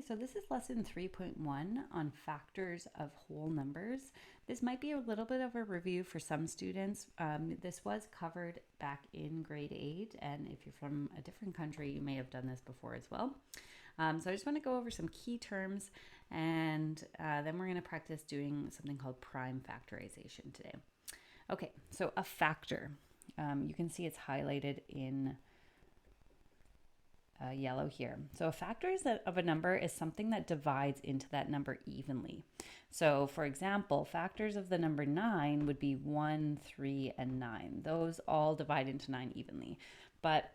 Okay, so this is lesson 3.1 on factors of whole numbers. This might be a little bit of a review for some students. This was covered back in grade 8, and if you're from a different country, you may have done this before as well. So I just want to go over some key terms, and then we're going to practice doing something called prime factorization today. Okay, so a factor. You can see it's highlighted in yellow here. So a factor of a number is something that divides into that number evenly. So for example, factors of the number 9 would be 1, 3, and 9. Those all divide into 9 evenly. But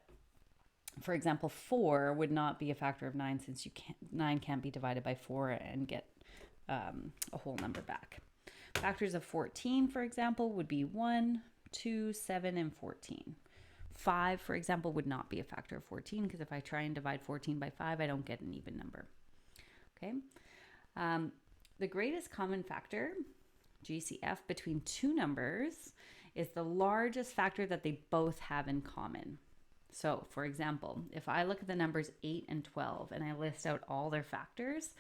for example, 4 would not be a factor of 9 since 9 can't be divided by 4 and get a whole number back. Factors of 14, for example, would be 1, 2, 7, and 14. 5, for example, would not be a factor of 14 because if I try and divide 14 by 5, I don't get an even number. Okay. The greatest common factor, GCF, between two numbers is the largest factor that they both have in common. So, for example, if I look at the numbers 8 and 12 and I list out all their factors,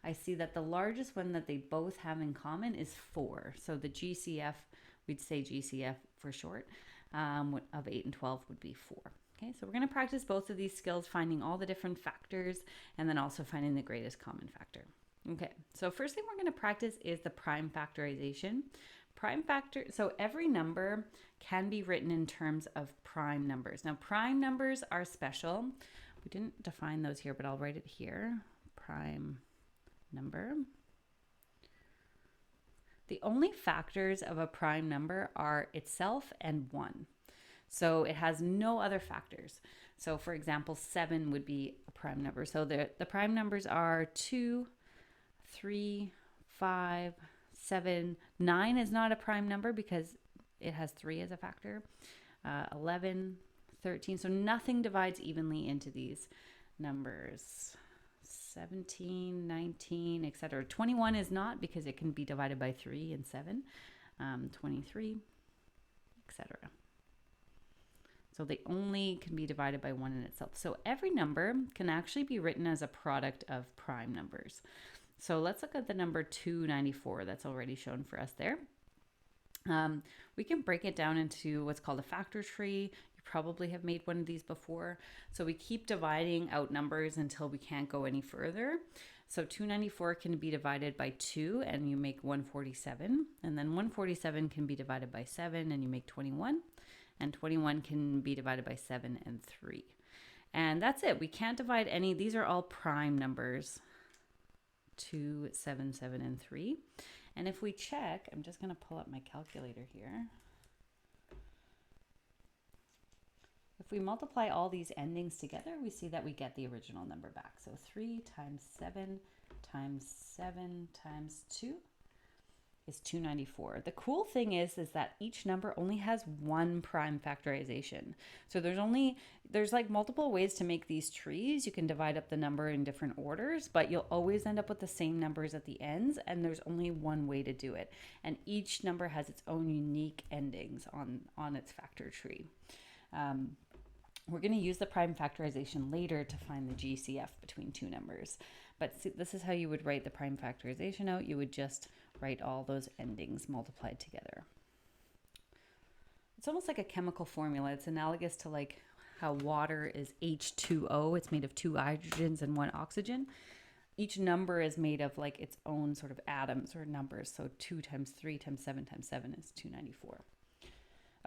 I see that the largest one that they both have in common is 4. So the GCF, we'd say GCF for short, of 8 and 12 would be 4. Okay, so we're going to practice both of these skills, finding all the different factors and then also finding the greatest common factor. Okay, so first thing we're going to practice is the prime factorization. Prime factor, so every number can be written in terms of prime numbers. Now, prime numbers are special. We didn't define those here, but I'll write it here. Prime number. The only factors of a prime number are itself and 1. So it has no other factors. So for example, 7 would be a prime number. So the prime numbers are 2, 3, 5, 7. 9 is not a prime number because it has 3 as a factor. 11, 13. So nothing divides evenly into these numbers. 17, 19, etc. 21 is not because it can be divided by 3 and 7, 23, etc. So they only can be divided by 1 in itself. So every number can actually be written as a product of prime numbers. So let's look at the number 294 that's already shown for us there. We can break it down into what's called a factor tree. Probably have made one of these before. So we keep dividing out numbers until we can't go any further. So 294 can be divided by 2 and you make 147. And then 147 can be divided by 7 and you make 21. And 21 can be divided by 7 and 3. And that's it. We can't divide any. These are all prime numbers. 2, 7, 7, and 3. And if we check, I'm just going to pull up my calculator here. If we multiply all these endings together, we see that we get the original number back. So 3 times 7 times 7 times 2 is 294. The cool thing is that each number only has one prime factorization. So there's like multiple ways to make these trees. You can divide up the number in different orders, but you'll always end up with the same numbers at the ends, and there's only one way to do it. And each number has its own unique endings on its factor tree. We're going to use the prime factorization later to find the GCF between two numbers. But see, this is how you would write the prime factorization out. You would just write all those endings multiplied together. It's almost like a chemical formula. It's analogous to like how water is H2O. It's made of 2 hydrogens and 1 oxygen. Each number is made of like its own sort of atoms or numbers. So 2 times 3 times 7 times 7 is 294.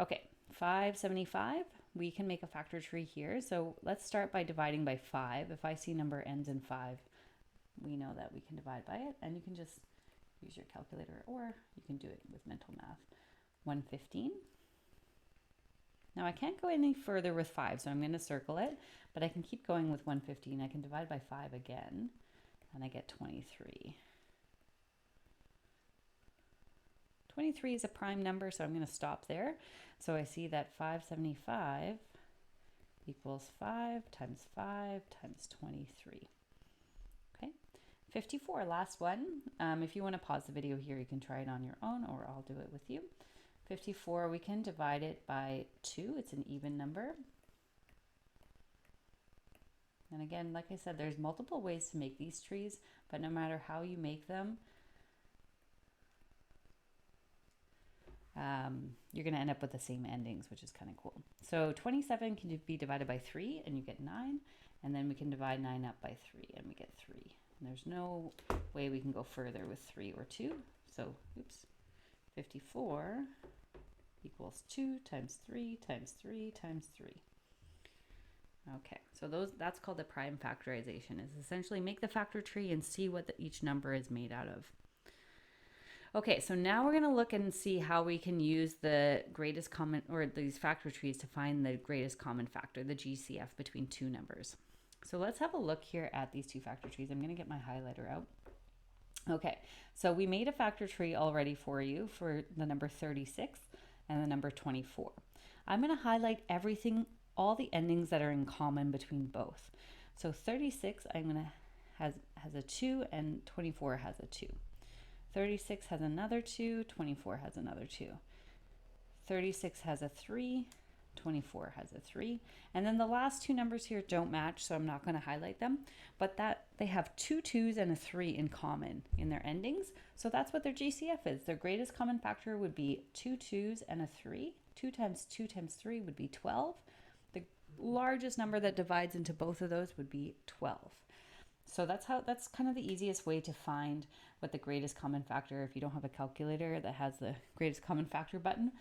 Okay, 575. We can make a factor tree here. So let's start by dividing by 5. If I see number ends in 5, we know that we can divide by it. And you can just use your calculator or you can do it with mental math. 115. Now I can't go any further with 5, so I'm going to circle it. But I can keep going with 115. I can divide by 5 again, and I get 23. 23 is a prime number, so I'm going to stop there. So I see that 575 equals 5 times 5 times 23. Okay, 54, last one. If you want to pause the video here, you can try it on your own, or I'll do it with you. 54, we can divide it by 2. It's an even number. And again, like I said, there's multiple ways to make these trees, but no matter how you make them, you're going to end up with the same endings, which is kind of cool. So 27 can be divided by 3 and you get 9. And then we can divide 9 up by 3 and we get 3. And there's no way we can go further with 3 or 2. So, oops, 54 equals 2 times 3 times 3 times 3. Okay, so that's called the prime factorization. Is essentially make the factor tree and see what each number is made out of. Okay, so now we're going to look and see how we can use the greatest common, or these factor trees, to find the greatest common factor, the GCF, between two numbers. So let's have a look here at these two factor trees. I'm going to get my highlighter out. Okay, so we made a factor tree already for you for the number 36 and the number 24. I'm going to highlight everything, all the endings that are in common between both. So 36 has a 2 and 24 has a 2. 36 has another 2, 24 has another 2. 36 has a 3, 24 has a 3. And then the last two numbers here don't match, so I'm not going to highlight them. But that they have 2 2s and a 3 in common in their endings. So that's what their GCF is. Their greatest common factor would be 2 2s and a 3. 2 times 2 times 3 would be 12. The largest number that divides into both of those would be 12. So that's kind of the easiest way to find what the greatest common factor, if you don't have a calculator that has the greatest common factor button,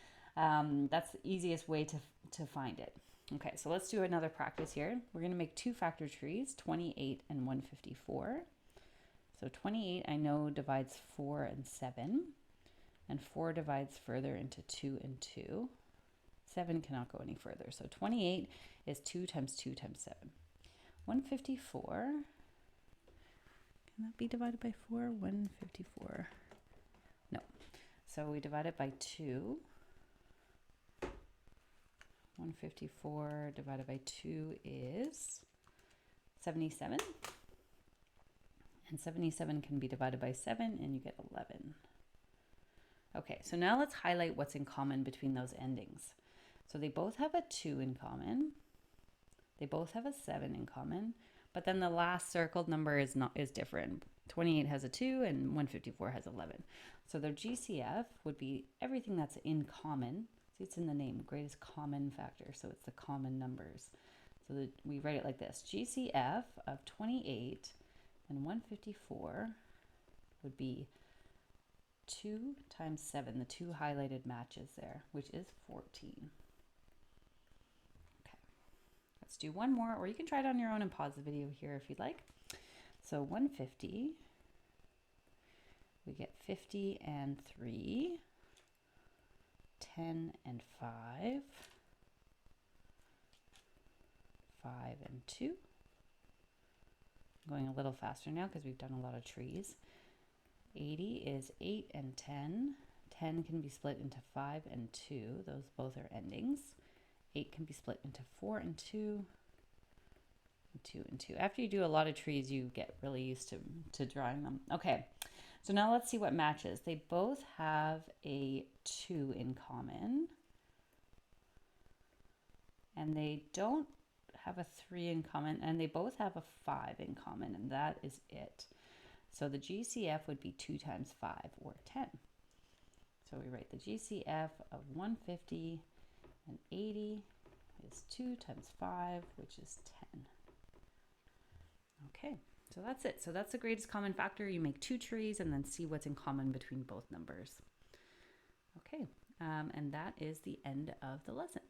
that's the easiest way to find it. Okay, so let's do another practice here. We're going to make two factor trees, 28 and 154. So 28 I know divides 4 and 7, and 4 divides further into 2 and 2. 7 cannot go any further. So 28 is 2 times 2 times 7. 154... can that be divided by 4? 154. No. So we divide it by 2. 154 divided by 2 is 77. And 77 can be divided by 7 and you get 11. Okay, so now let's highlight what's in common between those endings. So they both have a 2 in common. They both have a 7 in common. But then the last circled number is different. 28 has a 2 and 154 has 11. So their GCF would be everything that's in common. See, it's in the name, greatest common factor. So it's the common numbers. So we write it like this. GCF of 28 and 154 would be 2 times 7, the 2 highlighted matches there, which is 14. Let's do one more, or you can try it on your own and pause the video here if you'd like. So 150, we get 50 and 3, 10 and 5, 5 and 2. I'm going a little faster now because we've done a lot of trees. 80 is 8 and 10. 10 can be split into 5 and 2. Those both are endings. 8 can be split into 4 and 2, and 2 and 2. After you do a lot of trees, you get really used to drawing them. Okay, so now let's see what matches. They both have a 2 in common, and they don't have a 3 in common, and they both have a 5 in common, and that is it. So the GCF would be 2 times 5, or 10. So we write the GCF of 150 and 80 is 2 times 5, which is 10. Okay, so that's it. So that's the greatest common factor. You make two trees and then see what's in common between both numbers. Okay, and that is the end of the lesson.